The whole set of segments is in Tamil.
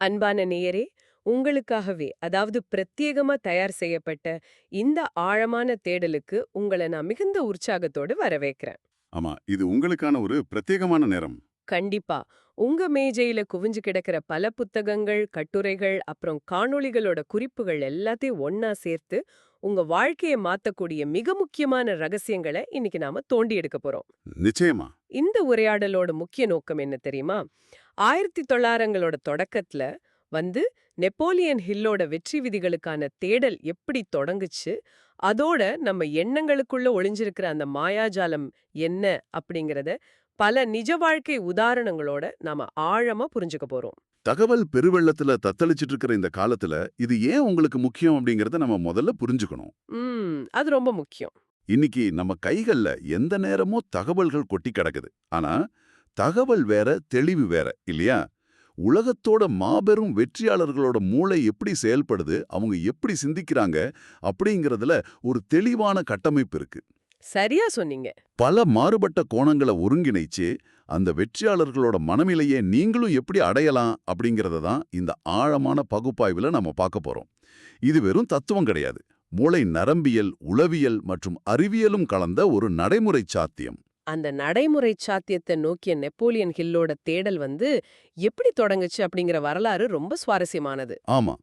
அன்பான நேயரே, உங்களுக்காகவே அதாவது பிரத்யேகமா தயார் செய்யப்பட்ட இந்த ஆழமான தேடலுக்கு உங்கள நான் மிகுந்த உற்சாகத்தோடு வரவேற்கிறேன். ஆமா, இது உங்களுக்கான ஒரு பிரத்யேகமான நேரம். கண்டிப்பா. உங்க மேஜையில குவிஞ்சு கிடக்கிற பல புத்தகங்கள், கட்டுரைகள், அப்புறம் காணொளிகளோட குறிப்புகள் எல்லாத்தையும் ஒண்ணா சேர்த்து, உங்க வாழ்க்கைய மாத்தக்கூடிய மிக முக்கியமான ரகசியங்கள இன்னைக்கு நாம தோண்டி எடுக்க போறோம். நிச்சயமா. இந்த உரையாடலோட முக்கிய நோக்கம் என்ன தெரியுமா? 1900ங்களோட தொடக்கத்துல வந்து நெப்போலியன் ஹில்லோட வெற்றி விதிகளுக்கான தேடல் எப்படி தொடங்குச்சு, அதோட நம்ம எண்ணங்களுக்குள்ள ஒளிஞ்சிருக்கிற அந்த மாயாஜாலம் என்ன அப்படிங்கறத பல நிஜ வாழ்க்கை உதாரணங்களோட நாம ஆழமா புரிஞ்சுக்க போறோம். தகவல் பெருவெள்ளத்துல தத்தளிச்சிட்டு இருக்கிற இந்த காலத்துல, இது ஏன் உங்களுக்கு முக்கியம் அப்படிங்கறத நம்ம முதல்ல புரிஞ்சுக்கணும். அது ரொம்ப முக்கியம். இன்னைக்கு நம்ம கைகள்ல எந்த நேரமும் தகவல்கள் கொட்டி கிடக்குது. ஆனா, தகவல் வேற, தெளிவு வேற, இல்லையா? உலகத்தோட மாபெரும் வெற்றியாளர்களோட மூளை எப்படி செயல்படுது, அவங்க எப்படி சிந்திக்கிறாங்க அப்படிங்கறதுல ஒரு தெளிவான கட்டமைப்பு இருக்கு. சரியா சொன்னீங்க. பல மாறுபட்ட கோணங்களை ஒருங்கிணைச்சு அந்த வெற்றியாளர்களோட மனநிலையை நீங்களும் எப்படி அடையலாம் அப்படிங்கறத தான் இந்த ஆழமான பகுப்பாய்வுல நம்ம பார்க்க போறோம். இது வெறும் தத்துவம் கிடையாது. மூளை நரம்பியல், உளவியல் மற்றும் அறிவியலும் கலந்த ஒரு நடைமுறை சாத்தியம். அந்த நடைமுறை சாத்தியத்தை நோக்கிய நெப்போலியன் ஹில்லோட தேடல் எப்படி தொடங்குச்சு அப்படிங்கிற வரலாறு ரொம்ப சுவாரஸ்யமானது. ஆமா,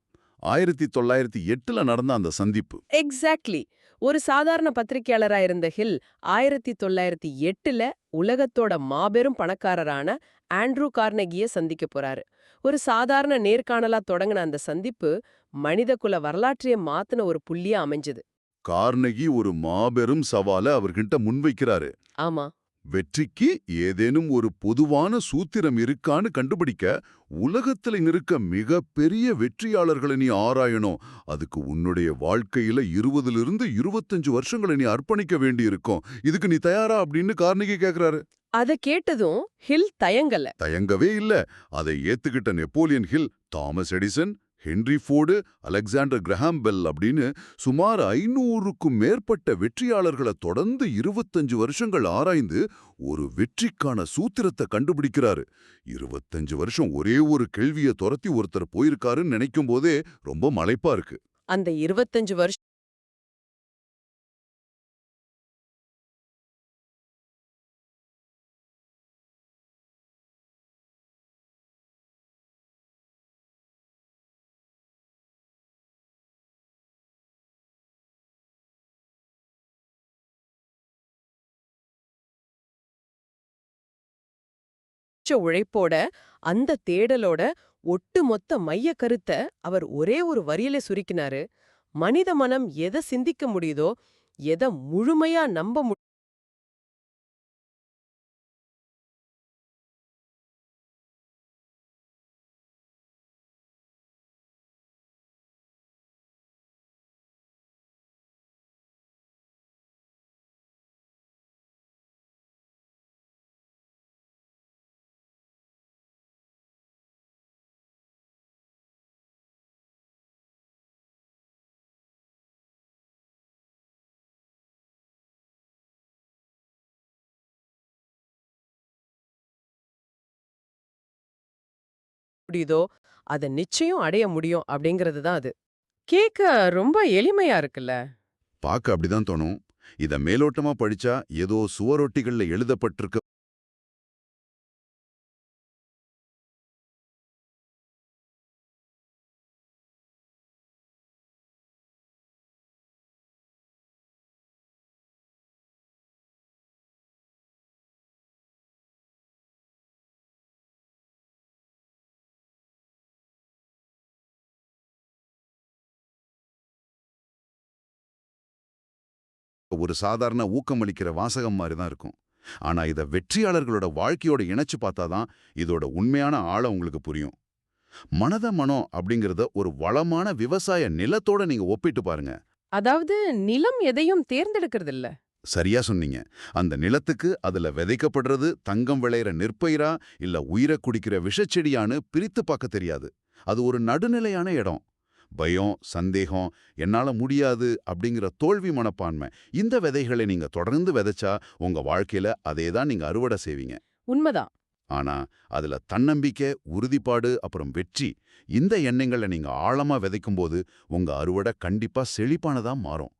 1908ல நடந்த அந்த சந்திப்பு. எக்ஸாக்ட்லி. ஒரு சாதாரண பத்திரிகையாளரா இருந்த ஹில் 1908ல உலகத்தோட மாபெரும் பணக்காரரான ஆண்ட்ரூ கார்னெகிய சந்திக்க போறாரு. ஒரு சாதாரண நேர்காணலா தொடங்கின அந்த சந்திப்பு மனிதகுல வரலாற்றையே மாத்தின ஒரு புள்ளியா அமைஞ்சது. கார்னகி ஒரு மாபெரும் சவாலை அவர்கிட்ட முன்வைக்கிறாரு. ஆமா. வெற்றிக்கு ஏதேனும் ஒரு பொதுவான சூத்திரம் இருக்கான்னு கண்டுபிடிக்க உலகத்துல இருக்க மிக பெரிய வெற்றியாளர்களை நீ ஆராயணும். அதுக்கு உன்னுடைய வாழ்க்கையில 20லிருந்து 25 வருஷங்களை நீ அர்ப்பணிக்க வேண்டியிருக்கும். இதுக்கு நீ தயாரா அப்படின்னு கார்னகி கேக்குறாரு. அத கேட்டதும் ஹில் தயங்கல. தயங்கவே இல்ல. அதை ஏத்துக்கிட்ட Napoleon Hill, Thomas Edison, Henry Ford, Alexander Graham Bell அப்படின்னு சுமார் 500க்கும் மேற்பட்ட வெற்றியாளர்களை தொடர்ந்து 25 வருஷங்கள் ஆராய்ந்து ஒரு வெற்றிக்கான சூத்திரத்தை கண்டுபிடிக்கிறாரு. 25 வருஷம் ஒரே ஒரு கேள்வியை துரத்தி ஒருத்தர் போயிருக்காருன்னு நினைக்கும் போதே ரொம்ப மலைப்பா இருக்கு. அந்த 25 வருஷம் உழைப்போட அந்த தேடலோட ஒட்டுமொத்த மைய கருத்த அவர் ஒரே ஒரு வரியில சுருக்கினாரு. மனித மனம் எதை சிந்திக்க முடியுதோ, எதை முழுமையா நம்ப முடியுதோ, அத நிச்சயம் அடைய முடியும் அப்படிங்கிறது தான் அது. கேக்க ரொம்ப எளிமையா இருக்குல்ல? பார்க்க அப்படிதான் தோணும். இத மேலோட்டமா படிச்சா ஏதோ சுவரொட்டிகள்ல எழுதப்பட்டிருக்க ஒரு சாதாரண ஊக்கமளிக்கிற வாசகம் மாதிரி தான் இருக்கும். ஆனா இத வெற்றியாளர்களோட வாழ்க்கையோட இணைச்சு பார்த்தாதான் இதோட உண்மையான ஆழம் உங்களுக்கு புரியும். மனம் அப்படிங்கறத ஒரு வளமான விவசாய நிலத்தோட நீங்க ஒப்பிட்டு பாருங்க. அதாவது நிலம் எதையும் தேர்ந்தெடுக்கிறது இல்ல. சரியா சொன்னீங்க. அந்த நிலத்துக்கு அதுல விதைக்கப்படுறது தங்கம் விளையிற நெற்பயிரா இல்ல உயிரை குடிக்கிற விஷச்செடியான்னு பிரித்து பார்க்க தெரியாது. அது ஒரு நடுநிலையான இடம். பயம், சந்தேகம், என்னால முடியாது அப்படிங்கிற தோல்வி மனப்பான்மை, இந்த விதைகளை நீங்க தொடர்ந்து விதைச்சா உங்க வாழ்க்கையில அதே தான் நீங்க அறுவடை செய்வீங்க. உண்மதான். ஆனா அதுல தன்னம்பிக்கை, உறுதிப்பாடு, அப்புறம் வெற்றி, இந்த எண்ணங்களை நீங்க ஆழமா விதைக்கும்போது உங்க அறுவடை கண்டிப்பா செழிப்பானதா மாறும்.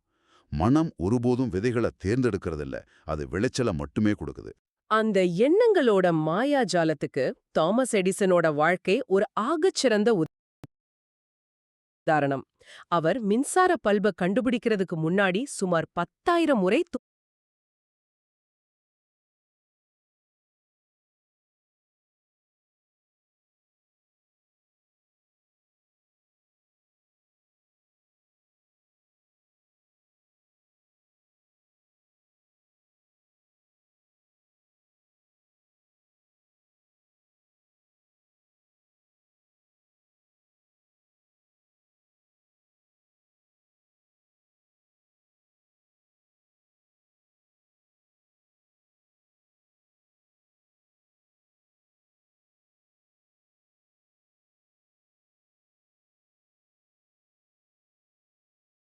மனம் ஒருபோதும் விதைகளை தேர்ந்தெடுக்கிறதில்ல, அது விளைச்சல மட்டுமே கொடுக்குது. அந்த எண்ணங்களோட மாயாஜாலத்துக்கு தாமஸ் எடிசனோட வாழ்க்கை ஒரு ஆகச்சிறந்த உதாரணம். அவர் மின்சார பல்ப கண்டுபிடிக்கிறதுக்கு முன்னாடி சுமார் 10,000 முறை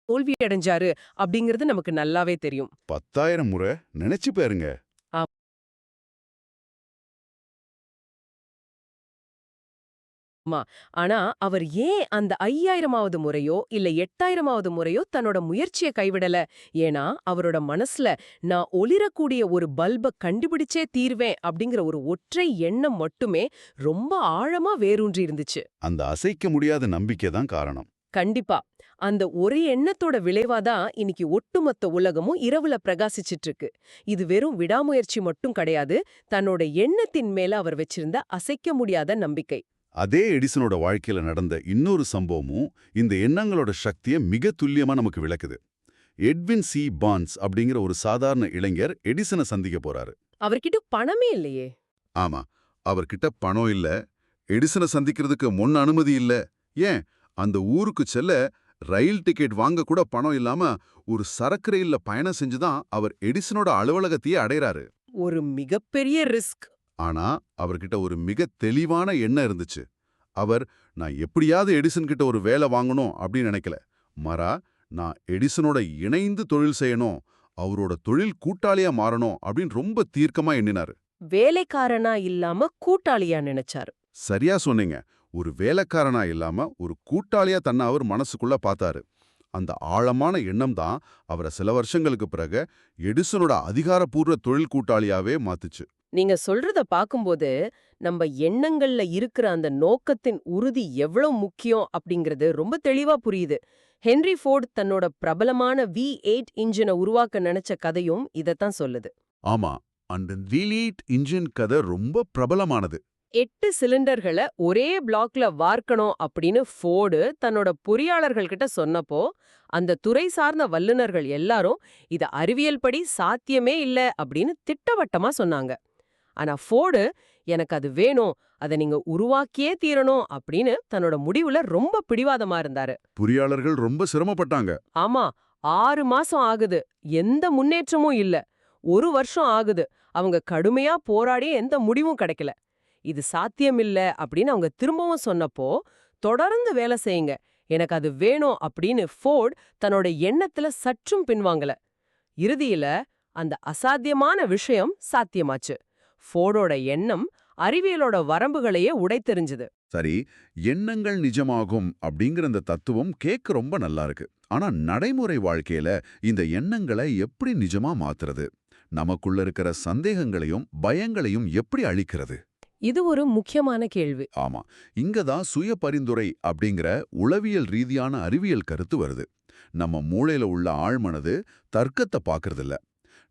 தோல்வி அடைஞ்சாரு அப்படிங்கிறது நமக்கு நல்லாவே தெரியும். 10,000 முறை நினைச்சு பாருங்க. ஆமா. ஆனா அவர் ஏன் அந்த 5,000வது முறையோ இல்ல 8,000வது முறையோ தன்னோட முயற்சிய கைவிடல? ஏன்னா அவரோட மனசுல நான் ஒளிரக்கூடிய ஒரு பல்ப கண்டுபிடிச்சே தீர்வேன் அப்படிங்கிற ஒரு ஒற்றை எண்ணம் மட்டுமே ரொம்ப ஆழமா வேரூன்றி இருந்துச்சு. அந்த அசைக்க முடியாத நம்பிக்கை தான் காரணம். கண்டிப்பா. அந்த ஒரு எண்ணத்தோட விளைவாதான் இன்னைக்கு ஒட்டுமொத்த உலகமும் இரவுல பிரகாசிச்சிட்டு இருக்கு. இது வெறும் விடாமுயற்சி மட்டும் கிடையாது, தன்னோட எண்ணத்தின் மேல அவர் வச்சிருந்த அசைக்க முடியாத நம்பிக்கை. அதே எடிசனோட வாழ்க்கையில நடந்த இன்னொரு சம்பவமும் இந்த எண்ணங்களோட சக்தியை மிக துல்லியமா நமக்கு விளக்குது. எட்வின் சி பான்ஸ் அப்படிங்கிற ஒரு சாதாரண இளைஞர் எடிசனை சந்திக்க போறாரு. அவர்கிட்ட பணமே இல்லையே. ஆமா, அவர்கிட்ட பணம் இல்ல, எடிசனை சந்திக்கிறதுக்கு முன் அனுமதி இல்ல. ஏன், அந்த ஊருக்கு செல்ல ரயில் டிக்கெட் வாங்க கூட பணம் இல்லாம ஒரு சரக்கு ரயில்ல பயணம் செஞ்சுதான் அவர் எடிசனோட அலுவலகத்தையே அடையறாரு. ஒரு மிகப்பெரிய ரிஸ்க். ஆனா அவர்கிட்ட ஒரு மிக தெளிவான எண்ணம் இருந்துச்சு. அவர், நான் எப்படியாவது எடிசன் கிட்ட ஒரு வேலை வாங்கணும் அப்படின்னு நினைக்கல. மாறா, நான் எடிசனோட இணைந்து தொழில் செய்யணும், அவரோட தொழில் கூட்டாளியா மாறணும் அப்படின்னு ரொம்ப தீர்க்கமா எண்ணினாரு. வேலைக்காரனா இல்லாம கூட்டாளியா நினைச்சாரு. சரியா சொன்னீங்க. ஒரு வேலைக்காரனா இல்லாம ஒரு கூட்டாளியா தன்னை அவர் மனசுக்குள்ள பார்த்தாரு. அந்த ஆழமான எண்ணம் தான் அவரை சில வருஷங்களுக்கு பிறகு எடிசனோட அதிகாரப்பூர்வ தொழில் கூட்டாளியாவே மாத்துச்சு. நீங்க சொல்றத பாக்கும்போது நம்ம எண்ணங்கள்ல இருக்கிற அந்த நோக்கத்தின் உறுதி எவ்வளவு முக்கியம் அப்படிங்கிறது ரொம்ப தெளிவா புரியுது. ஹென்ரி ஃபோர்ட் தன்னோட பிரபலமான V8 இன்ஜினை உருவாக்க நினைச்ச கதையும் இதத்தான் சொல்லுது. ஆமா, அந்த V8 இன்ஜின் கதை ரொம்ப பிரபலமானது. 8 சிலிண்டர்களை ஒரே பிளாக்ல வார்க்கணும் அப்படின்னு ஃபோர்டு தன்னோட பொறியாளர்கள் கிட்ட சொன்னப்போ அந்த துறை சார்ந்த வல்லுநர்கள் எல்லாரும் இத அறிவியல் படி சாத்தியமே இல்ல அப்படின்னு திட்டவட்டமா சொன்னாங்க. ஆனா ஃபோர்டு, எனக்கு அது வேணும், அதை நீங்க உருவாக்கியே தீரணும் அப்படின்னு தன்னோட முடிவுல ரொம்ப பிடிவாதமா இருந்தாரு. பொறியாளர்கள் ரொம்ப சிரமப்பட்டாங்க. ஆமா, 6 மாசம் ஆகுது, எந்த முன்னேற்றமும் இல்ல. 1 வருஷம் ஆகுது, அவங்க கடுமையா போராடி எந்த முடிவும் கிடைக்கல. இது சாத்தியமில்ல அப்படின்னு அவங்க திரும்பவும் சொன்னப்போ, தொடர்ந்து வேலை செய்யுங்க, எனக்கு அது வேணும் அப்படின்னு ஃபோர்ட் தன்னோட எண்ணத்துல சற்றும் பின்வாங்கல. இறுதியில அந்த அசாத்தியமான விஷயம் சாத்தியமாச்சு. ஃபோர்டோட எண்ணம் அறிவியலோட வரம்புகளையே உடைத்தெறிஞ்சுது. சரி, எண்ணங்கள் நிஜமாகும் அப்படிங்கிற இந்த தத்துவம் கேட்க ரொம்ப நல்லா இருக்கு. ஆனா நடைமுறை வாழ்க்கையில இந்த எண்ணங்களை எப்படி நிஜமா மாத்துறது? நமக்குள்ள இருக்கிற சந்தேகங்களையும் பயங்களையும் எப்படி அழிக்கிறது? இது ஒரு முக்கியமான கேள்வி. ஆமா, இங்கதான் சுய பரிந்துரை அப்படிங்கிற உளவியல் ரீதியான அறிவியல் கருத்து வருது. நம்ம மூளையில உள்ள ஆழ்மனது தர்க்கத்தை பாக்குறதில்ல.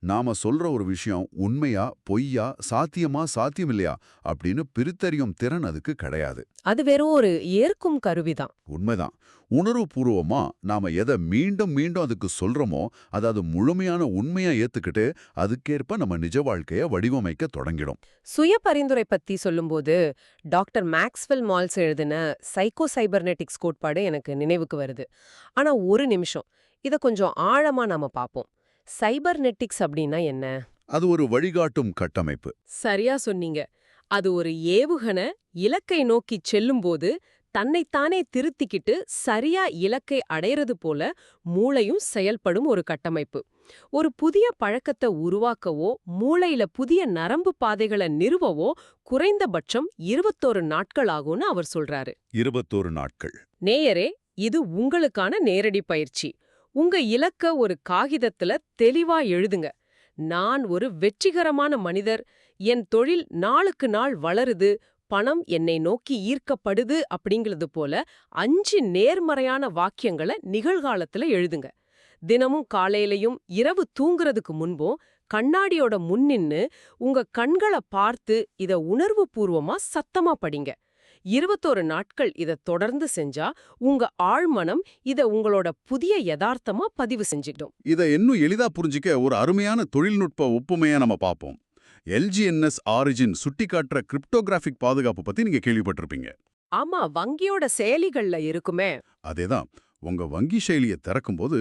நாம சொல்ற ஒரு விஷயம் உண்மையா, பொய்யா, சாத்தியமா, சாத்தியமில்லையா அப்படின்னு பிரித்தறியும் திறன் அதுக்கு கிடையாது. அது வெறும் ஒரு ஏற்கும் கருவிதான். உண்மைதான். உணர்வுபூர்வமா நாம எதை மீண்டும் மீண்டும் அதுக்கு சொல்றோமோ, அதாவது முழுமையான உண்மையா ஏத்துக்கிட்டு அதுக்கேற்ப நம்ம நிஜ வாழ்க்கைய வடிவமைக்க தொடங்கிடும். சுய பரிந்துரை பத்தி சொல்லும்போது டாக்டர் மேக்ஸ்வெல் மால்ஸ் எழுதின சைக்கோ சைபர்நெட்டிக்ஸ் கோட்பாடு எனக்கு நினைவுக்கு வருது. ஆனா ஒரு நிமிஷம், இத கொஞ்சம் ஆழமா நாம பாப்போம். சைபர்நெட்டிக்ஸ் அப்படின்னா என்ன? அது ஒரு வழிகாட்டும் கட்டமைப்பு. சரியா சொன்னீங்க. அது ஒரு ஏவுகணை இலக்கை நோக்கி செல்லும்போது தன்னைத்தானே திருத்திக்கிட்டு சரியா இலக்கை அடையிறது போல மூளையும் செயல்படும் ஒரு கட்டமைப்பு. ஒரு புதிய பழக்கத்தை உருவாக்கவோ மூளையில புதிய நரம்பு பாதைகளை நிறுவவோ குறைந்தபட்சம் 21 நாட்கள் ஆகும்னு அவர் சொல்றாரு. 21 நாட்கள். நேயரே, இது உங்களுக்கான நேரடி பயிற்சி. உங்க இலக்க ஒரு காகிதத்துல தெளிவா எழுதுங்க. நான் ஒரு வெற்றிகரமான மனிதர், என் தொழில் நாளுக்கு நாள் வளருது, பணம் என்னை நோக்கி ஈர்க்கப்படுது அப்படிங்கிறது போல 5 நேர்மறையான வாக்கியங்களை நிகழ்காலத்துல எழுதுங்க. தினமும் காலையிலயும் இரவு தூங்குறதுக்கு முன்பும் கண்ணாடியோட முன்னின்னு உங்க கண்களை பார்த்து இத உணர்வுபூர்வமா சத்தமா படிங்க. 21 நாட்கள் இத தொடர்ந்து செஞ்சா உங்க ஆழ்மனம் இத உங்களோட புதிய யதார்த்தமா பதிவு செஞ்சிடும். இதை இன்னும் எளிதா புரிஞ்சிக்க ஒரு அருமையான தொழில்நுட்ப ஒப்புமையா நம்ம பார்ப்போம். LGNS ஆரிஜின் சுட்டிக்காட்டுற கிரிப்டோகிராஃபிக் பாதுகாப்பு பத்தி நீங்க கேள்விப்பட்டிருப்பீங்க. ஆமா, வங்கியோட செயலிகள்ல இருக்குமே. அதேதான். உங்க வங்கி செயலியை திறக்கும்போது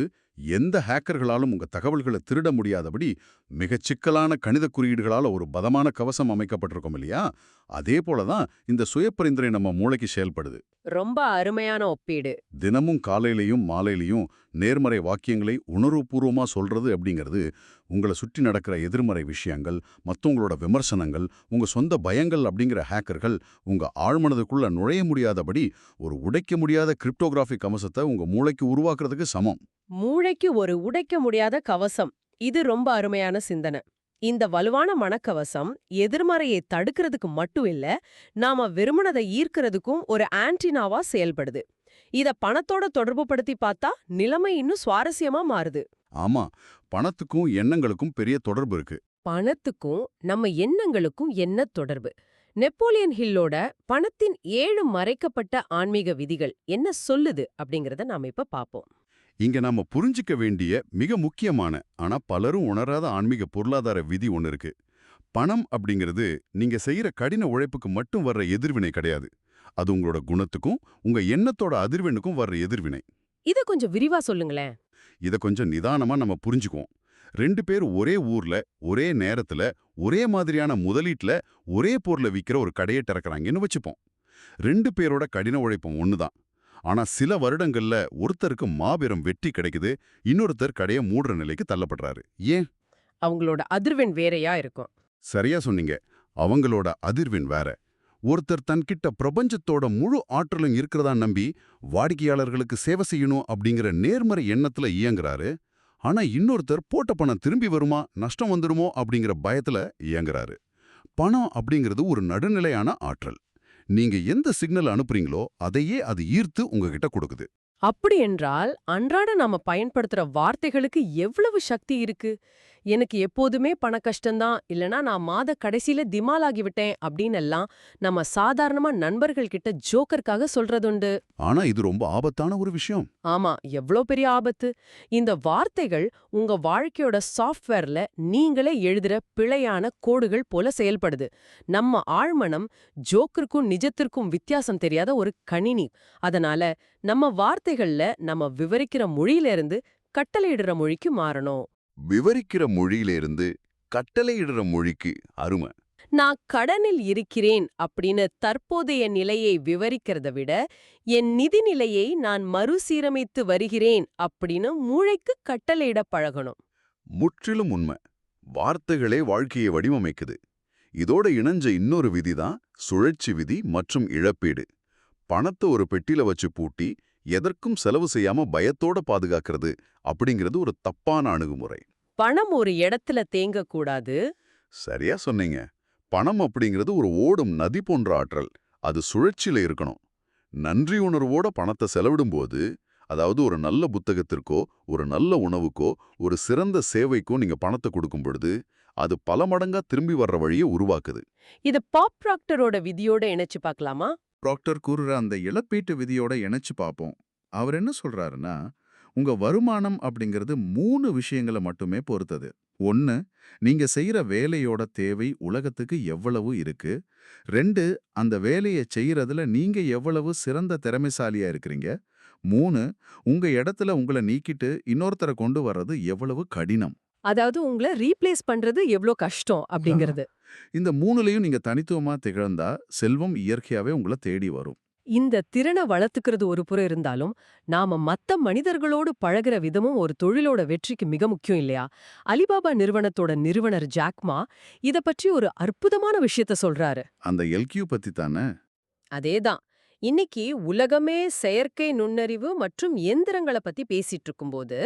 எந்த ஹேக்கர்களாலும் உங்க தகவல்களை திருட முடியாதபடி மிகச் சிக்கலான கணித குறியீடுகளால ஒரு பதமான கவசம் அமைக்கப்பட்டிருக்கும் இல்லையா? அதே போலதான் இந்த சுயப்பரிந்துரை நம்ம மூளைக்கு செயல்படுது. ரொம்ப அருமையான ஒப்பீடு. தினமும் காலையிலையும் மாலையிலையும் நேர்மறை வாக்கியங்களை உணர்வுபூர்வமா சொல்றது அப்படிங்கிறது உங்களை சுற்றி நடக்கிற எதிர்மறை விஷயங்கள், மத்தவங்களோட விமர்சனங்கள், உங்க சொந்த பயங்கள் அப்படிங்கிற ஹேக்கர்கள் உங்க ஆழ்மனதுக்குள்ள நுழைய முடியாதபடி ஒரு உடைக்க முடியாத கிரிப்டோகிராஃபிக் கவசத்தை உங்க மூளைக்கு உருவாக்குறதுக்கு சமம். மூளைக்கு ஒரு உடைக்க முடியாத கவசம். இது ரொம்ப அருமையான சிந்தனை. இந்த வலுவான மனக்கவசம் எதிர்மறையை தடுக்கிறதுக்கு மட்டும் இல்ல, நாம விரும்பினதை ஈர்க்கிறதுக்கும் ஒரு ஆன்டினாவா செயல்படுது. இத பணத்தோட தொடர்பு படுத்தி பார்த்தா நிலைமை இன்னும் சுவாரஸ்யமா மாறுது. ஆமா, பணத்துக்கும் எண்ணங்களுக்கும் பெரிய தொடர்பு இருக்கு. பணத்துக்கும் நம்ம எண்ணங்களுக்கும் என்ன தொடர்பு? நெப்போலியன் ஹில்லோட பணத்தின் 7 மறைக்கப்பட்ட ஆன்மீக விதிகள் என்ன சொல்லுது அப்படிங்கறத நாம இப்ப பாப்போம். இங்க நாம புரிஞ்சிக்க வேண்டிய மிக முக்கியமான ஆனா பலரும் உணராத ஆன்மீக பொருளாதார விதி ஒன்னு இருக்கு. பணம் அப்படிங்கிறது நீங்க செய்யற கடின உழைப்புக்கு மட்டும் வர்ற எதிர்வினை கிடையாது. அது உங்களோட குணத்துக்கும் உங்க எண்ணத்தோட அதிர்வெண்ணுக்கும் வர்ற எதிர்வினை. இத கொஞ்சம் விரிவா சொல்லுங்களேன். இத கொஞ்சம் நிதானமா நம்ம புரிஞ்சுக்குவோம். 2 பேர் ஒரே ஊர்ல ஒரே நேரத்துல ஒரே மாதிரியான முதலீட்டுல ஒரே பொருளை விற்கிற ஒரு கடையை திறக்கறாங்கன்னு வச்சுப்போம். 2 பேரோட கடின உழைப்பும் ஒண்ணுதான். ஆனா சில வருடங்கள்ல ஒருத்தருக்கு மாபெரும் வெற்றி கிடைக்குது, இன்னொருத்தர் கடையை மூடுற நிலைக்கு தள்ளப்படுறாரு. ஏன்? அவங்களோட அதிர்வெண் வேறையா இருக்கும். சரியா சொன்னீங்க. அவங்களோட அதிர்வெண் வேற. ஒருத்தர் தன்கிட்ட பிரபஞ்சத்தோட முழு ஆற்றலும் இருக்கிறதா நம்பி வாடிக்கையாளர்களுக்கு சேவை செய்யணும் அப்படிங்கிற நேர்மறை எண்ணத்துல இயங்குறாரு. ஆனா இன்னொருத்தர் போட்ட பணம் திரும்பி வருமா, நஷ்டம் வந்துடுமோ அப்படிங்கிற பயத்துல இயங்குறாரு. பணம் அப்படிங்கிறது ஒரு நடுநிலையான ஆற்றல். நீங்க எந்த சிக்னல் அனுப்புறீங்களோ அதையே அது ஈர்த்து உங்ககிட்ட கொடுக்குது. அப்படி என்றால் அன்றாட நாம பயன்படுத்துற வார்த்தைகளுக்கு எவ்வளவு சக்தி இருக்கு? எனக்கு எப்போதுமே பண கஷ்டம்தான், இல்லனா நான் மாத கடைசியில திமாலாகி விட்டேன் அப்படின்னு எல்லாம் நம்ம சாதாரணமா நண்பர்கள் கிட்ட ஜோக்கருக்காக சொல்றதுண்டு. ஆனா இது ரொம்ப ஆபத்தான ஒரு விஷயம். ஆமா, எவ்ளோ பெரிய ஆபத்து! இந்த வார்த்தைகள் உங்க வாழ்க்கையோட சாஃப்ட்வேர்ல நீங்களே எழுதுற பிழையான கோடுகள் போல செயல்படுது. நம்ம ஆழ்மனம் ஜோக்கருக்கும் நிஜத்திற்கும் வித்தியாசம் தெரியாத ஒரு கணினி. அதனால நம்ம வார்த்தைகள்ல நம்ம விவரிக்கிற மொழியிலிருந்து கட்டளையிடுற மொழிக்கு மாறணும். விவரிக்கிற மொழியிலிருந்து கட்டளையிடுற மொழிக்கு அருமை. நான் கடனில் இருக்கிறேன் அப்படின்னு தற்போதைய நிலையை விவரிக்கிறத விட, என் நிதி நிலையை நான் மறுசீரமைத்து வருகிறேன் அப்படின்னு மூளைக்கு கட்டளையிட பழகணும். முற்றிலும் உண்மை. வார்த்தைகளே வாழ்க்கையை வடிவமைக்குது. இதோட இணைஞ்ச இன்னொரு விதிதான் சுழற்சி விதி மற்றும் இழப்பீடு. பணத்தை ஒரு பெட்டியில வச்சு பூட்டி எதற்கும் செலவு செய்யாம பயத்தோட பாதுகாக்கிறது அப்படிங்கிறது ஒரு தப்பான அணுகுமுறை. பணம் ஒரு இடத்துல தேங்க கூடாது. சரியா சொன்னீங்க. பணம் அப்படிங்கிறது ஒரு ஓடும் நதி போன்ற ஆற்றல். அது சுழற்சியில இருக்கணும். நன்றி உணர்வோட பணத்தை செலவிடும்போது, அதாவது ஒரு நல்ல புத்தகத்திற்கோ ஒரு நல்ல உணவுக்கோ ஒரு சிறந்த சேவைக்கோ நீங்க பணத்தை கொடுக்கும் பொழுது அது பல மடங்கா திரும்பி வர்ற வழியை உருவாக்குது. இத பாப் ப்ராக்டரோட விதியோட இணைச்சு பார்க்கலாமா? ப்ராக்டர் கூறுற அந்த இழப்பீட்டு விதியோட இணைச்சு பார்ப்போம். அவர் என்ன சொல்றாருன்னா, உங்க வருமானம் அப்படிங்கிறது 3 விஷயங்களை மட்டுமே பொறுத்தது. 1, நீங்க செய்யற வேலையோட தேவை உலகத்துக்கு எவ்வளவு இருக்கு. 2, அந்த வேலையை செய்யறதுல நீங்க எவ்வளவு சிறந்த திறமைசாலியா இருக்கிறீங்க. 3, உங்க இடத்துல உங்களை நீக்கிட்டு இன்னொருத்தரை கொண்டு வர்றது எவ்வளவு கடினம். அதாவது உங்களை ரீப்ளேஸ் பண்றது எவ்ளோ கஷ்டம் அப்படிங்கிறது. இந்த 3லையும் நீங்க தனித்துவமா திகழ்ந்தா செல்வம் இயற்கையாவே உங்களை தேடி வரும். இந்த திறனை வளர்த்துக்கிறது ஒரு புறம் இருந்தாலும் நாம மத்த மனிதர்களோடு பழகுற விதமும் ஒரு தொழிலோட வெற்றிக்கு மிக முக்கியம் இல்லையா? அலிபாபா நிறுவனத்தோட நிறுவனர் ஜாக்மா இத பற்றி ஒரு அற்புதமான விஷயத்த சொல்றாரு. அந்த எல்கியூ பத்தி தானே? அதேதான். இன்னைக்கு உலகமே செயற்கை நுண்ணறிவு மற்றும் இயந்திரங்கள பத்தி பேசிட்டு இருக்கும்போது,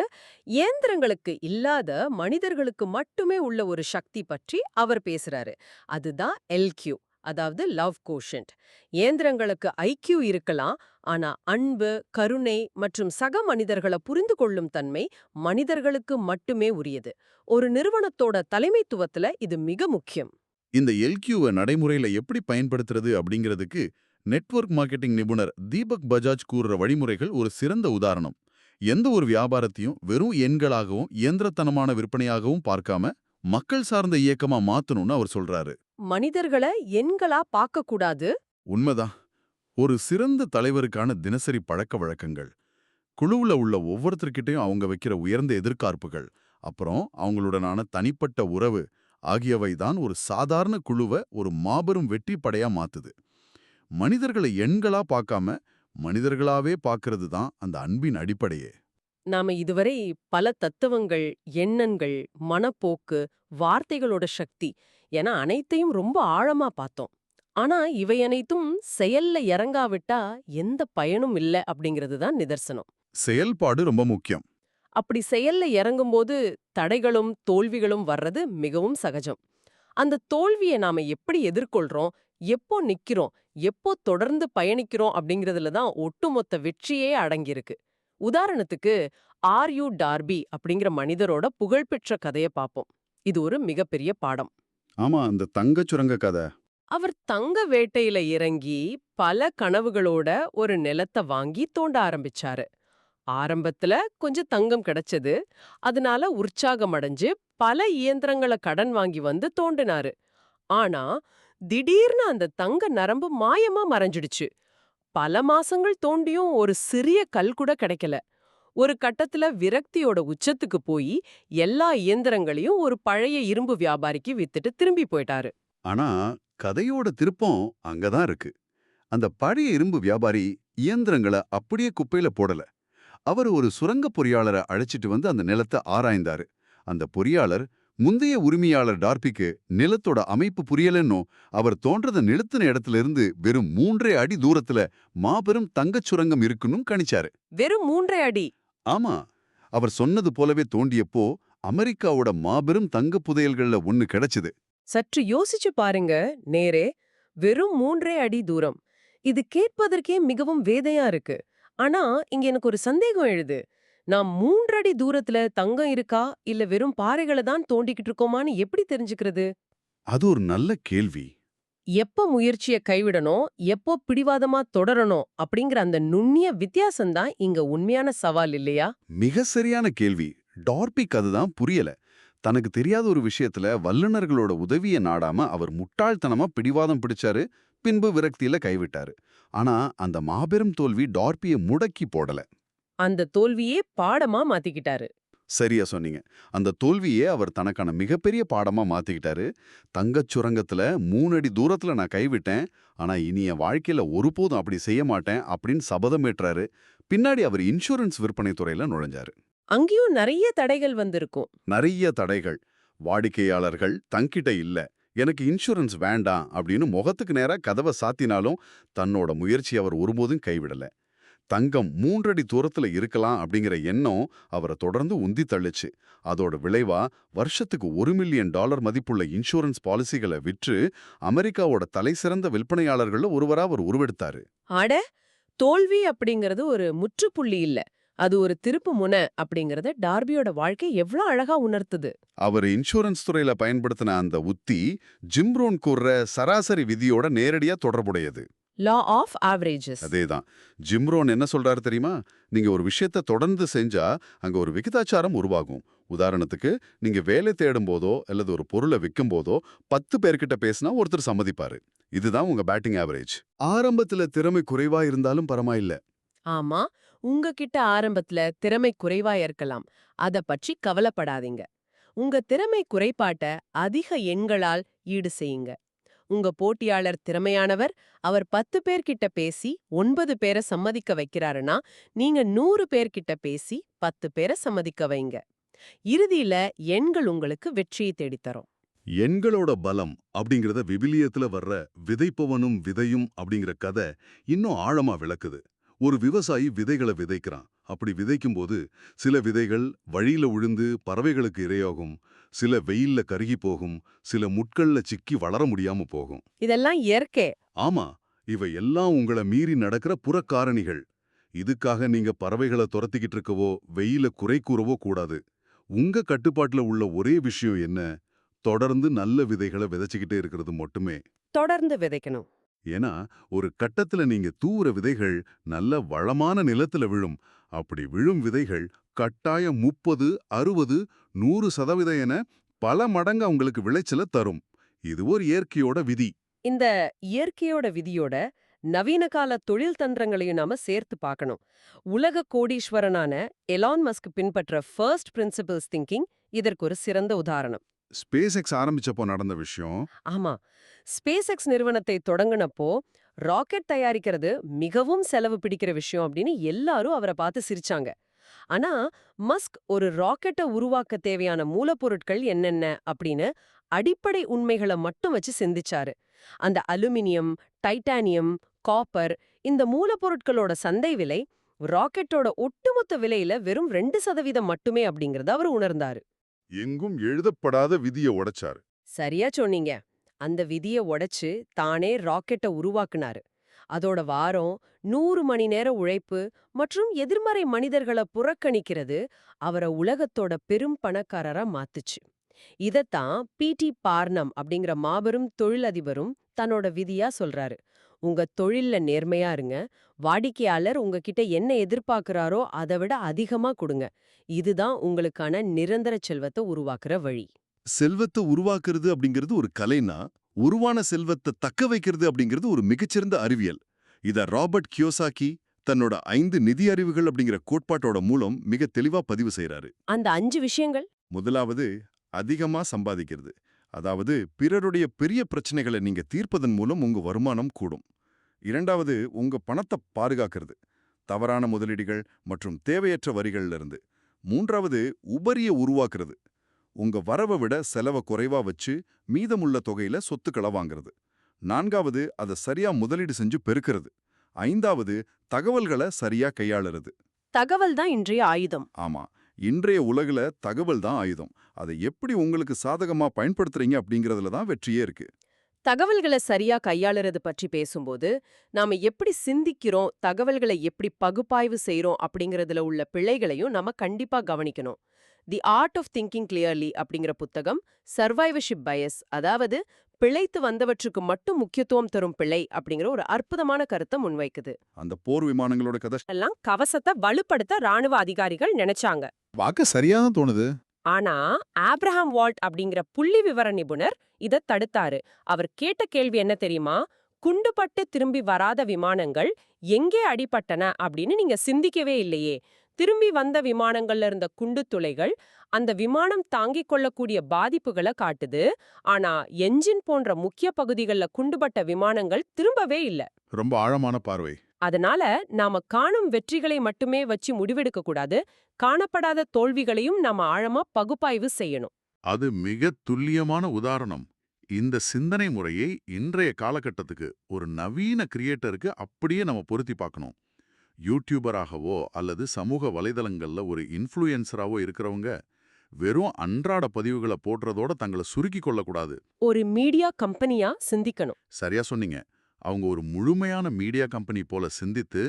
இயந்திரங்களுக்கு இல்லாத மனிதர்களுக்கு மட்டுமே உள்ள ஒரு சக்தி பற்றி அவர் பேசுறாரு. அதுதான் எல்கியூ. அதாவது லவ் கோஷன்ட். இயந்திரங்களுக்கு ஐக்யூ இருக்கலாம், ஆனா அன்பு, கருணை மற்றும் சக மனிதர்களை புரிந்து கொள்ளும் தன்மை மனிதர்களுக்கு மட்டுமே உரியது. ஒரு நிறுவனத்தோட தலைமைத்துவத்துல இது மிக முக்கியம். இந்த எல்கியூவை நடைமுறையில எப்படி பயன்படுத்துறது அப்படிங்கிறதுக்கு நெட்வொர்க் மார்க்கெட்டிங் நிபுணர் தீபக் பஜாஜ் கூறுற வழிமுறைகள் ஒரு சிறந்த உதாரணம். எந்த ஒரு வியாபாரத்தையும் வெறும் எண்களாகவும் இயந்திரத்தனமான விற்பனையாகவும் பார்க்காம மக்கள் சார்ந்த இயக்கமா மாத்தணும்னு அவர் சொல்றாரு. மனிதர்களை எண்களா பார்க்க கூடாது. உண்மைதான். ஒரு சிறந்த தலைவருக்கான தினசரி பழக்க வழக்கங்கள், குழுவுல உள்ள ஒவ்வொருத்தர்கிட்டையும் அவங்க வைக்கிற உயர்ந்த எதிர்பார்ப்புகள், அப்புறம் அவங்களுடனான தனிப்பட்ட உறவு ஆகியவை தான் ஒரு சாதாரண குழுவை ஒரு மாபெரும் வெற்றி படையா மாத்துது. மனிதர்களை எண்களா பார்க்காம மனிதர்களாவே பார்க்கிறது தான் அந்த அன்பின் அடிப்படையே. நாம இதுவரை பல தத்துவங்கள், எண்ணங்கள், மனப்போக்கு, வார்த்தைகளோட சக்தி என அனைத்தையும் ரொம்ப ஆழமா பார்த்தோம். ஆனா இவை அனைத்தும் செயல்ல இறங்காவிட்டா எந்த பயனும் இல்ல அப்படிங்கிறது தான் நிதர்சனம். செயல்பாடு ரொம்ப முக்கியம். அப்படி செயல்ல இறங்கும்போது தடைகளும் தோல்விகளும் வர்றது மிகவும் சகஜம். அந்த தோல்விய நாம எப்படி எதிர்கொள்றோம், எப்போ நிக்கிறோம், எப்போ தொடர்ந்து பயணிக்கிறோம் அப்படிங்கிறதுல தான் ஒட்டுமொத்த வெற்றியே அடங்கியிருக்கு. உதாரணத்துக்கு ஆர்.யூ. டார்பி அப்படிங்கிற மனிதரோட புகழ்பெற்ற கதைய பாப்போம். இது ஒரு மிகப்பெரிய பாடம். ஆமா, அந்த தங்கச் சுரங்க கதை. அவர் தங்க வேட்டையில இறங்கி பல கனவுகளோட ஒரு நிலத்த வாங்கி தோண்ட ஆரம்பிச்சாரு. ஆரம்பத்துல கொஞ்சம் தங்கம் கிடைச்சது. அதனால உற்சாகம் அடைஞ்சு பல இயந்திரங்களை கடன் வாங்கி வந்து தோண்டினாரு. ஆனா திடீர்னு அந்த தங்க நரம்பு மாயமா மறைஞ்சிடுச்சு. பல மாசங்கள் தோண்டியும் ஒரு சிறிய கல் கூட கிடைக்கல. ஒரு கட்டத்துல விரக்தியோட உச்சத்துக்கு போய் எல்லா இயந்திரங்களையும் ஒரு பழைய இரும்பு வியாபாரிக்கு வித்துட்டு திரும்பி போயிட்டாரு. ஆனா கதையோட திருப்பம் அங்கதான் இருக்கு. அந்த பழைய இரும்பு வியாபாரி இயந்திரங்களை அப்படியே குப்பையில போடல. அவர் ஒரு சுரங்க பொறியாளரை அழைச்சிட்டு வந்து அந்த நிலத்தை ஆராய்ந்தாரு. அந்த பொறியாளர் முந்தைய உரிமையாளர் டார்பிக்கு நிலத்தோட அமைப்பு புரியலன்னோ, அவர் தோன்றத நிறுத்தின இடத்துல இருந்து வெறும் 3 அடி தூரத்துல மாபெரும் தங்கச் சுரங்கம் இருக்குன்னு கணிச்சாரு. வெறும் 3 அடி. ஆமா, அவர் சொன்னது போலவே தோண்டியப்போ அமெரிக்காவோட மாபெரும் தங்க புதையல்கள்ல ஒன்னு கிடைச்சது. சற்று யோசிச்சு பாருங்க. நேரே வெறும் 3 அடி தூரம். இது கேட்பதற்கே மிகவும் வேதையா இருக்கு. ஆனா இங்க எனக்கு ஒரு சந்தேகம் எழுது. நாம் 3 அடி தூரத்துல தங்கம் இருக்கா இல்ல வெறும் பாறைகளை தான் தோண்டிக்கிட்டு இருக்கோமான்னு எப்படி தெரிஞ்சுக்கிறது? அது ஒரு நல்ல கேள்வி. எப்போ முயற்சியை கைவிடணும், எப்போ பிடிவாதமா தொடரணும் அப்படிங்கிற அந்த நுண்ணிய வித்தியாசம்தான் இங்க உண்மையான சவால் இல்லையா? மிக சரியான கேள்வி. டார்பிக் அதுதான் புரியல. தனக்கு தெரியாத ஒரு விஷயத்துல வல்லுனர்களோட உதவியை நாடாம அவர் முட்டாள்தனமா பிடிவாதம் பிடிச்சாரு. பின்பு விரக்தியில கைவிட்டாரு. ஆனா அந்த மாபெரும் தோல்வி டார்பியை முடக்கி போடல. அந்த தோல்வியே பாடமா மாத்திக்கிட்டாரு. சரியா சொன்னீங்க. அந்த தோல்வியே அவர் தனக்கான மிகப்பெரிய பாடமா மாத்திக்கிட்டாரு. தங்கச் சுரங்கத்துல 3 அடி தூரத்துல நான் கைவிட்டேன். ஆனா இனி என் வாழ்க்கையில ஒருபோதும் அப்படி செய்ய மாட்டேன் அப்படின்னு சபதமேற்றாரு. பின்னாடி அவர் இன்சூரன்ஸ் விற்பனை துறையில நுழைஞ்சாரு. அங்கேயும் நிறைய தடைகள் வந்திருக்கும். நிறைய தடைகள். வாடிக்கையாளர்கள் தங்கிட்ட இல்ல, எனக்கு இன்சூரன்ஸ் வேண்டாம் அப்படின்னு முகத்துக்கு நேரா கதவை சாத்தினாலும் தன்னோட முயற்சி அவர் ஒருபோதும் கைவிடல. தங்கம் 3 அடி தூரத்துல இருக்கலாம் அப்படிங்கிற எண்ணம் அவரை தொடர்ந்து உந்தி தள்ளுச்சு. அதோட விளைவா வருஷத்துக்கு $1 மில்லியன் மதிப்புள்ள இன்சூரன்ஸ் பாலிசிகளை விற்று அமெரிக்காவோட தலைசிறந்த விற்பனையாளர்கள்ல ஒருவரா அவர் உருவெடுத்தாரு. அட, தோல்வி அப்படிங்கிறது ஒரு முற்றுப்புள்ளி இல்ல, அது ஒரு திருப்பு முனை அப்படிங்கறத டார்பியோட வாழ்க்கை எவ்ளோ அழகா உணர்த்துது. அவர் இன்சூரன்ஸ் துறையில பயன்படுத்தின அந்த உத்தி ஜிம் ரோன் கூறுற சராசரி விதியோட நேரடியா தொடர்புடையது. Law of averages. அதேதான். ஜிம் ரோன் என்ன சொல்றாரு தெரியுமா? நீங்க ஒரு விஷயத்தை தொடர்ந்து செஞ்சா அங்க ஒரு விகிதாச்சாரம் உருவாகும். உதாரணத்துக்கு, நீங்க வேலை தேடும் போதோ அல்லது ஒரு பொருளை விற்கும் போதோ 10 பேர்கிட்ட பேசினா ஒருத்தர் சம்மதிப்பாரு. இதுதான் உங்க பேட்டிங் ஆவரேஜ். ஆரம்பத்துல திறமை குறைவா இருந்தாலும் பரவாயில்ல. ஆமா, உங்ககிட்ட ஆரம்பத்துல திறமை குறைவா இருக்கலாம். அத பற்றி கவலைப்படாதீங்க. உங்க திறமை குறைபாட்ட அதிக எண்களால் ஈடு செய்யுங்க. உங்க போட்டியாளர் திறமையானவர், அவர் 10 பேர்கிட்ட பேசி 9 பேரை சம்மதிக்க வைக்கிறாருன்னா, நீங்க 100 பேர்கிட்ட பேசி 10 பேரை சம்மதிக்க வைங்க. இறுதியில எண்கள் உங்களுக்கு வெற்றியை தேடித்தரும். எண்களோட பலம் அப்படிங்கறத விவிலியத்துல வர்ற விதைப்பவனும் விதையும் அப்படிங்கிற கதை இன்னும் ஆழமா விளக்குது. ஒரு விவசாயி விதைகளை விதைக்கிறான். அப்படி விதைக்கும்போது சில விதைகள் வழியில விழுந்து பறவைகளுக்கு இரையாகும், சில வெயில்ல கருகி போகும், சில முட்கள்ல சிக்கி வளர முடியாம போகும். இதெல்லாம் இயற்கை. ஆமா, இவை எல்லாம் உங்கள மீறி நடக்கிற புறக்காரணிகள். இதுக்காக நீங்க பறவைகளை துரத்திக்கிட்டு இருக்கவோ வெயில குறை கூறவோ கூடாது. உங்க கட்டுப்பாட்டுல உள்ள ஒரே விஷயம் என்ன? தொடர்ந்து நல்ல விதைகளை விதைச்சுக்கிட்டே இருக்கிறது மட்டுமே. தொடர்ந்து விதைக்கணும். ஏன்னா ஒரு கட்டத்துல நீங்க தூவுற விதைகள் நல்ல வளமான நிலத்துல விழும். அப்படி விழும் விதைகள் கட்டாயம் 30, 60, 100% என பல மடங்கு உங்களுக்கு விளைச்சல தரும். இது ஒரு இயற்கையோட விதி. இந்த இயற்கையோட விதியோட நவீன கால தொழில் தந்திரங்களையும் நாம சேர்த்து பார்க்கணும். உலக கோடீஸ்வரனான எலான் மஸ்க் பின்பற்ற ஃபர்ஸ்ட் பிரின்சிபிள்ஸ் திங்கிங் இதற்கு ஒரு சிறந்த உதாரணம். ஸ்பேஸ் எக்ஸ் ஆரம்பிச்சப்போ நடந்த விஷயம். ஆமா, ஸ்பேஸ் எக்ஸ் நிறுவனத்தை தொடங்குனப்போ ராக்கெட் தயாரிக்கிறது மிகவும் செலவு பிடிக்கிற விஷயம் அப்படின்னு எல்லாரும் அவரை பார்த்து சிரிச்சாங்க. ஆனா மஸ்க் ஒரு ராக்கெட்டை உருவாக்க தேவையான மூலப்பொருட்கள் என்னென்ன அப்படின்னு அடிப்படை உண்மைகளை மட்டும் வச்சு சிந்திச்சாரு. அந்த அலுமினியம், டைட்டானியம், காப்பர் இந்த மூலப்பொருட்களோட சந்தை விலை ராக்கெட்டோட ஒட்டுமொத்த விலையில வெறும் 2% மட்டுமே அப்படிங்கறத அவர் உணர்ந்தாரு. எங்கும் எழுதப்படாத விதியை உடைச்சாரு. சரியா சொன்னீங்க. அந்த விதியை உடைச்சு தானே ராக்கெட்டை உருவாக்குனாரு. அதோட வாரம், 100 மணி நேர உழைப்பு மற்றும் எதிர்மறை மனிதர்களை புறக்கணிக்கிறது அவரை உலகத்தோட பெரும் பணக்காரரா மாத்துச்சு. இதத்தான் பி.டி. பார்னம் அப்படிங்கிற மாபெரும் தொழிலதிபரும் தன்னோட விதியா சொல்றாரு. உங்க தொழில்ல நேர்மையா இருங்க, வாடிக்கையாளர் உங்ககிட்ட என்ன எதிர்பார்க்கறாரோ அதை விட அதிகமா கொடுங்க. இதுதான் உங்களுக்கான நிரந்தர செல்வத்தை உருவாக்குற வழி. செல்வத்தை உருவாக்குறது அப்படிங்கிறது ஒரு கலைனா, உருவான செல்வத்தை தக்க வைக்கிறது அப்படிங்கிறது ஒரு மிகச்சிறந்த அறிவியல். இத ராபர்ட் கியோசாகி தன்னோட 5 நிதி அறிவுகள் அப்படிங்கிற கோட்பாட்டோட மூலம் மிக தெளிவா பதிவு செய்றாரு. அந்த 5 விஷயங்கள் முதலாவது, அதிகமா சம்பாதிக்கிறது. அதாவது பிறருடைய பெரிய பிரச்சனைகளை நீங்க தீர்ப்பதன் மூலம் உங்க வருமானம் கூடும். இரண்டாவது, உங்க பணத்தை பாதுகாக்கிறது, தவறான முதலீடுகள் மற்றும் தேவையற்ற வரிகள்ல இருந்து. மூன்றாவது, உபரிய உருவாக்குறது, உங்க வரவை விட செலவை குறைவா வச்சு மீதமுள்ள தொகையில சொத்துக்களை வாங்குறது. நான்காவது, அதை சரியா முதலீடு செஞ்சு பெருக்கிறது. ஐந்தாவது, தகவல்களை சரியா கையாளுறது. தகவல் தான் இன்றைய ஆயுதம். ஆமா, இன்றைய உலகுல தகவல் தான் ஆயுதம். அதை எப்படி உங்களுக்கு சாதகமா பயன்படுத்துறீங்க அப்படிங்கறதுல தான் வெற்றியே இருக்கு. தகவல்களை சரியா கையாளுறது பற்றி பேசும்போது நாம எப்படி சிந்திக்கிறோம், தகவல்களை எப்படி பகுப்பாய்வு செய்றோம் அப்படிங்கறதுல உள்ள பிழைகளையும் நாம கண்டிப்பா கவனிக்கணும். The art of thinking clearly அப்படிங்கிற புத்தகம் சர்வைவர்ஷிப் பயஸ், அதாவது பிழைத்து வந்தவற்றுக்கு மட்டும் முக்கியத்துவம் தரும் பிழை அப்படிங்கிற ஒரு அற்புதமான கருத்தை முன்வைக்குது. அந்த போர் விமானங்களோட கதை எல்லாம் கவசத்தை வலுப்படுத்த ராணுவ அதிகாரிகள் நினைச்சாங்க. வாக்க சரியா தான் தோணுது. ஆனா ஆப்ரஹாம் வால்ட் அப்படிங்கிற புள்ளி விவர நிபுணர் இத தடுத்தாரு. அவர் கேட்ட கேள்வி என்ன தெரியுமா? குண்டுபட்டு திரும்பி வராத விமானங்கள் எங்கே அடிபட்டன அப்படின்னு நீங்க சிந்திக்கவே இல்லையே. திரும்பி வந்த விமானங்கள்ல இருந்த குண்டு துளைகள் அந்த விமானம் தாங்கிக் கொள்ளக்கூடிய பாதிப்புகளை காட்டுது. ஆனா என்ஜின் போன்ற முக்கிய பகுதிகள்ல குண்டுபட்ட விமானங்கள் திரும்பவே இல்ல. ரொம்ப ஆழமான பார்வை. அதனால நாம காணும் வெற்றிகளை மட்டுமே வச்சு முடிவெடுக்க கூடாது. காணப்படாத தோல்விகளையும் நாம ஆழமா பகுப்பாய்வு செய்யணும். அது மிக துல்லியமான உதாரணம். இந்த சிந்தனை முறையை இன்றைய காலகட்டத்துக்கு ஒரு நவீன கிரியேட்டருக்கு அப்படியே நம்ம பொருத்தி பார்க்கணும். யூடியூபராகவோ அல்லது சமூக வலைதளங்கள்ல ஒரு இன்ஃப்ளூயன்சராவோ இருக்கிறவங்க வெறும் அன்றாட பதிவுகளை போடுறதோட தங்களை சுருக்கி கொள்ளக்கூடாது. ஒரு மீடியா கம்பெனியா சிந்திக்கணும். சரியா சொன்னீங்க. அவங்க ஒரு முழுமையான மீடியா கம்பெனி போல சிந்தித்து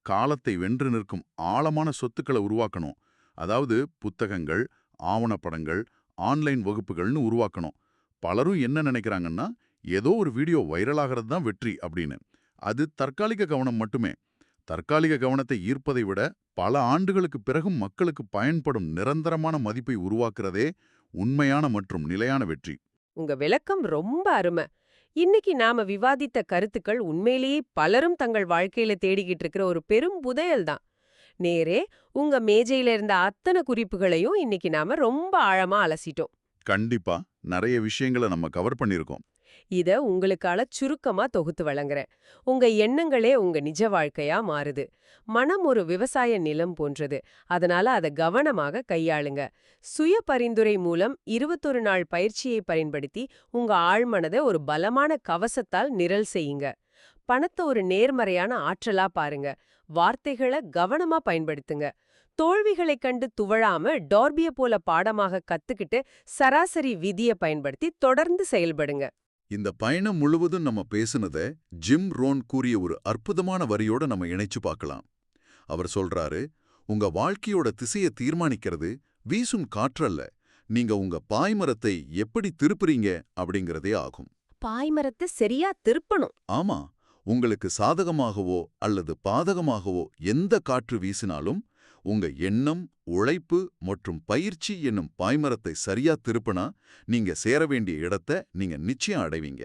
காலத்தை வென்று நிற்கும் ஆழமான சொத்துக்களை உருவாக்கணும். அதாவது புத்தகங்கள், ஆவணப்படங்கள், ஆன்லைன் வகுப்புகள்னு உருவாக்கணும். பலரும் என்ன நினைக்கிறாங்கன்னா, ஏதோ ஒரு வீடியோ வைரலாகிறது தான் வெற்றி அப்படின்னு. அது தற்காலிக கவனம் மட்டுமே. தற்காலிக கவனத்தை ஈர்ப்பதை விட பல ஆண்டுகளுக்கு பிறகும் மக்களுக்கு பயன்படும் நிரந்தரமான மதிப்பை உருவாக்குறதே உண்மையான மற்றும் நிலையான வெற்றி. உங்க விளக்கம் ரொம்ப அருமை. இன்னைக்கு நாம விவாதித்த கருத்துக்கள் உண்மையிலேயே பலரும் தங்கள் வாழ்க்கையில தேடிக்கிட்டு இருக்கிற ஒரு பெரும் புதையல் தான். நேரே உங்க மேஜையில இருந்த அத்தனை குறிப்புகளையும் இன்னைக்கு நாம ரொம்ப ஆழமா அலசிட்டோம். கண்டிப்பா நிறைய விஷயங்களை நம்ம கவர் பண்ணியிருக்கோம். இத உங்களுக்கால சுருக்கமா தொகுத்து வழங்குறேன். உங்க எண்ணங்களே உங்க நிஜ வாழ்க்கையா மாறுது. மனம் ஒரு விவசாய நிலம் போன்றது. அதனால அத கவனமாக கையாளுங்க. சுய பரிந்துரை மூலம் 21 நாள் பயிற்சியை பயன்படுத்தி உங்க ஆழ்மனத ஒரு பலமான கவசத்தால் நிரல் செய்யுங்க. பணத்தை ஒரு நேர்மறையான ஆற்றலா பாருங்க. வார்த்தைகளை கவனமா பயன்படுத்துங்க. தோல்விகளைக் கண்டு துவழாம டார்பிய போல பாடமாக கத்துக்கிட்டு சராசரி விதியை பயன்படுத்தி தொடர்ந்து செயல்படுங்க. இந்த பயணம் முழுவதும் நம்ம பேசுனத ஜிம் ரோன் கூறிய ஒரு அற்புதமான வரியோட நம்ம இணைச்சு பார்க்கலாம். அவர் சொல்றாரு, உங்க வாழ்க்கையோட திசையை தீர்மானிக்கிறது வீசும் காற்றல்ல, நீங்க உங்க பாய்மரத்தை எப்படி திருப்புறீங்க அப்படிங்கறதே ஆகும். பாய்மரத்தை சரியா திருப்பணும். ஆமா, உங்களுக்கு சாதகமாகவோ அல்லது பாதகமாகவோ எந்த காற்று வீசினாலும் உங்க எண்ணம், உழைப்பு மற்றும் பயிற்சி என்னும் பாய்மரத்தை சரியா திருப்பினா நீங்க சேர வேண்டிய இடத்தை நீங்க நிச்சயம் அடைவீங்க.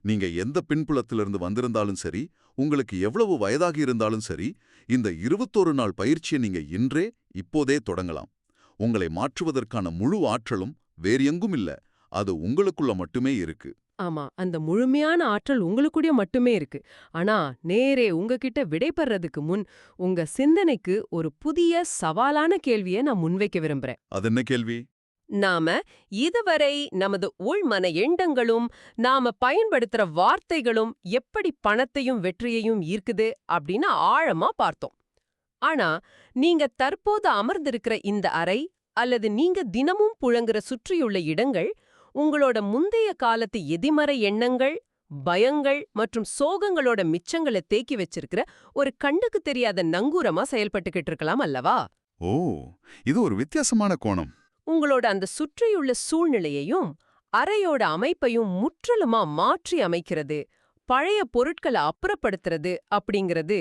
நீங்க எந்த பின்புலத்திலிருந்து வந்திருந்தாலும் சரி, உங்களுக்கு எவ்வளவு வயதாகி இருந்தாலும் சரி, இந்த 21 நாள் பயிற்சியை நீங்க இன்றே இப்போதே தொடங்கலாம். உங்களை மாற்றுவதற்கான முழு ஆற்றலும் வேறு எங்கும் இல்ல, அது உங்களுக்குள்ள மட்டுமே இருக்கு. ஆமா, அந்த முழுமையான ஆற்றல் உங்களுக்குடைய மட்டுமே இருக்கு. ஆனா நேரே உங்ககிட்ட விடைபெறதுக்கு முன் உங்க சிந்தனைக்கு ஒரு புதிய சவாலான கேள்வியை நான் முன்வைக்க விரும்புறேன். அது என்ன கேள்வி? நாம இதுவரை நமது உள்மன எண்ணங்களும் நாம பயன்படுத்துற வார்த்தைகளும் எப்படி பணத்தையும் வெற்றியையும் ஈர்க்குது அப்படின்னு ஆழமா பார்த்தோம். ஆனா நீங்க தற்போது அமர்ந்திருக்கிற இந்த அறை அல்லது நீங்க தினமும் புழங்குற சுற்றியுள்ள இடங்கள் உங்களோட முந்தைய காலத்து எதிர்மறை எண்ணங்கள், பயங்கள் மற்றும் சோகங்களோட மிச்சங்களை தேக்கி வச்சிருக்கிற ஒரு கண்ணுக்கு தெரியாத நங்கூரமா செயல்பட்டுக்கிட்டு இருக்கலாம் அல்லவா? ஓ, இது ஒரு வித்தியாசமான கோணம். உங்களோட அந்த சுற்றியுள்ள சூழ்நிலையையும் அறையோட அமைப்பையும் முற்றிலுமா மாற்றி அமைக்கிறது, பழைய பொருட்களை அப்புறப்படுத்துறது அப்படிங்கிறது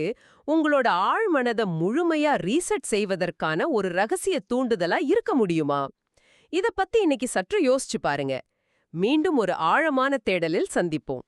உங்களோட ஆழ்மனதை முழுமையா ரீசெட் செய்வதற்கான ஒரு ரகசிய தூண்டுதலா இருக்க முடியுமா? இத பத்தி இன்னைக்கு சற்று யோசிச்சு பாருங்க. மீண்டும் ஒரு ஆழமான தேடலில் சந்திப்போம்.